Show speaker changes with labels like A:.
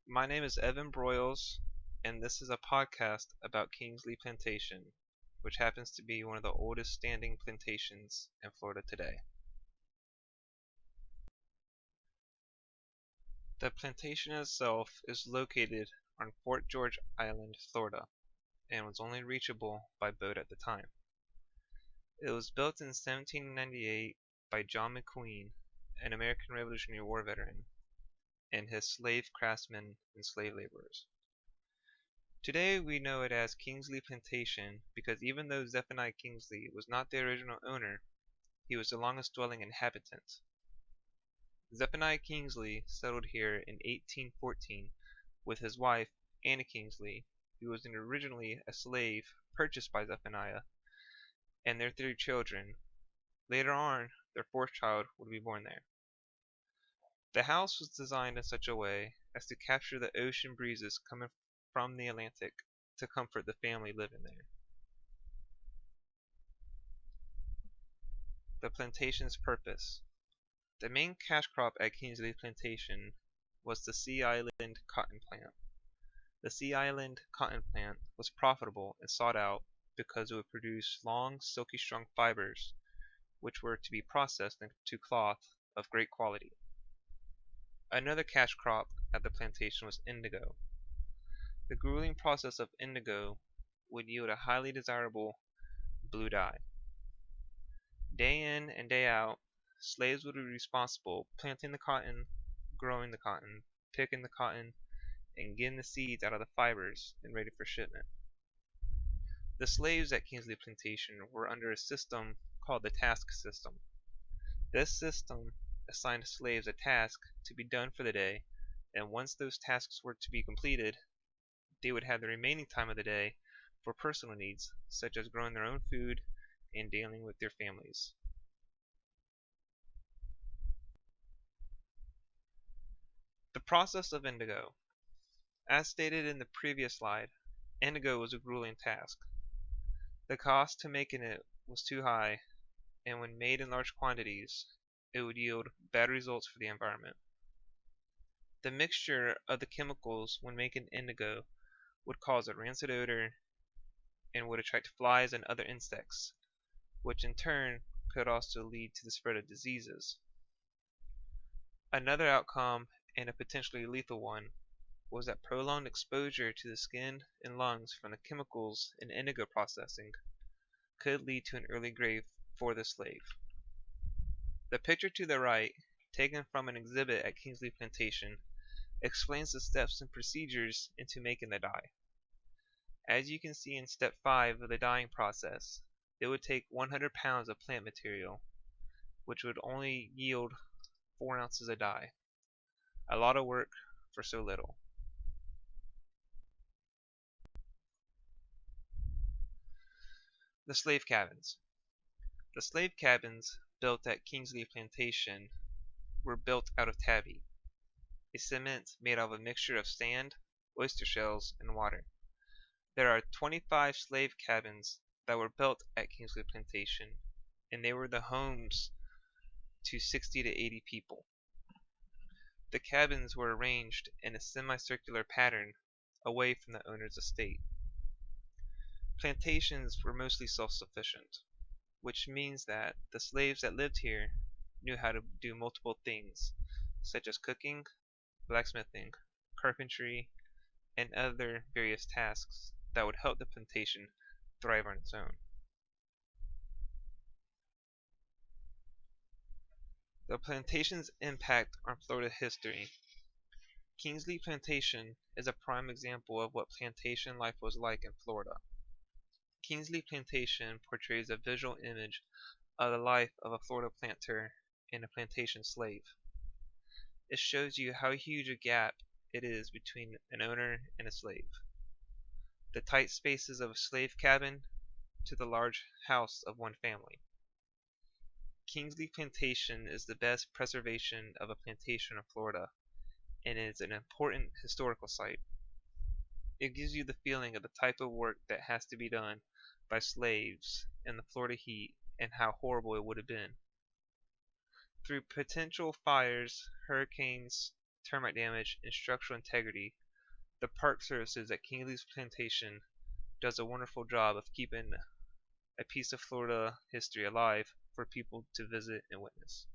A: My name is Evan Broyles, and this is a podcast about Kingsley Plantation, which happens to be one of the oldest standing plantations in Florida today. The plantation itself is located on Fort George Island, Florida, and was only reachable by boat at the time. It was built in 1798 by John McQueen, an American Revolutionary War veteran, and his slave craftsmen and slave laborers. Today we know it as Kingsley Plantation because even though Zephaniah Kingsley was not the original owner, he was the longest dwelling inhabitant. Zephaniah Kingsley settled here in 1814 with his wife, Anna Kingsley, who was originally a slave purchased by Zephaniah, and their three children. Later on, their fourth child would be born there. The house was designed in such a way as to capture the ocean breezes coming from the Atlantic to comfort the family living there. The plantation's purpose. The main cash crop at Kingsley Plantation was the Sea Island cotton plant. The Sea Island cotton plant was profitable and sought out because it would produce long, silky strung fibers, which were to be processed into cloth of great quality. Another cash crop at the plantation was indigo. The grueling process of indigo would yield a highly desirable blue dye. Day in and day out, slaves would be responsible planting the cotton, growing the cotton, picking the cotton, and getting the seeds out of the fibers and ready for shipment. The slaves at Kingsley Plantation were under a system called the task system. This system assigned slaves a task to be done for the day, and once those tasks were to be completed, they would have the remaining time of the day for personal needs, such as growing their own food and dealing with their families. The process of indigo. As stated in the previous slide, indigo was a grueling task. The cost to making it was too high, and when made in large quantities, it would yield bad results for the environment. The mixture of the chemicals when making indigo would cause a rancid odor and would attract flies and other insects, which in turn could also lead to the spread of diseases. Another outcome, and a potentially lethal one, was that prolonged exposure to the skin and lungs from the chemicals in indigo processing could lead to an early grave for the slave. The picture to the right, taken from an exhibit at Kingsley Plantation, explains the steps and procedures into making the dye. As you can see in step 5 of the dyeing process, it would take 100 pounds of plant material, which would only yield 4 ounces of dye. A lot of work for so little. The slave cabins. The slave cabins built at Kingsley Plantation were built out of tabby, a cement made of a mixture of sand, oyster shells, and water. There are 25 slave cabins that were built at Kingsley Plantation, and they were the homes to 60 to 80 people. The cabins were arranged in a semicircular pattern away from the owner's estate. Plantations were mostly self-sufficient, which means that the slaves that lived here knew how to do multiple things, such as cooking, blacksmithing, carpentry, and other various tasks that would help the plantation thrive on its own. The plantation's impact on Florida history. Kingsley Plantation is a prime example of what plantation life was like in Florida. Kingsley Plantation portrays a visual image of the life of a Florida planter and a plantation slave. It shows you how huge a gap it is between an owner and a slave. The tight spaces of a slave cabin to the large house of one family. Kingsley Plantation is the best preservation of a plantation in Florida and is an important historical site. It gives you the feeling of the type of work that has to be done by slaves in the Florida heat and how horrible it would have been. Through potential fires, hurricanes, termite damage, and structural integrity, the Park Services at Kingsley's Plantation does a wonderful job of keeping a piece of Florida history alive for people to visit and witness.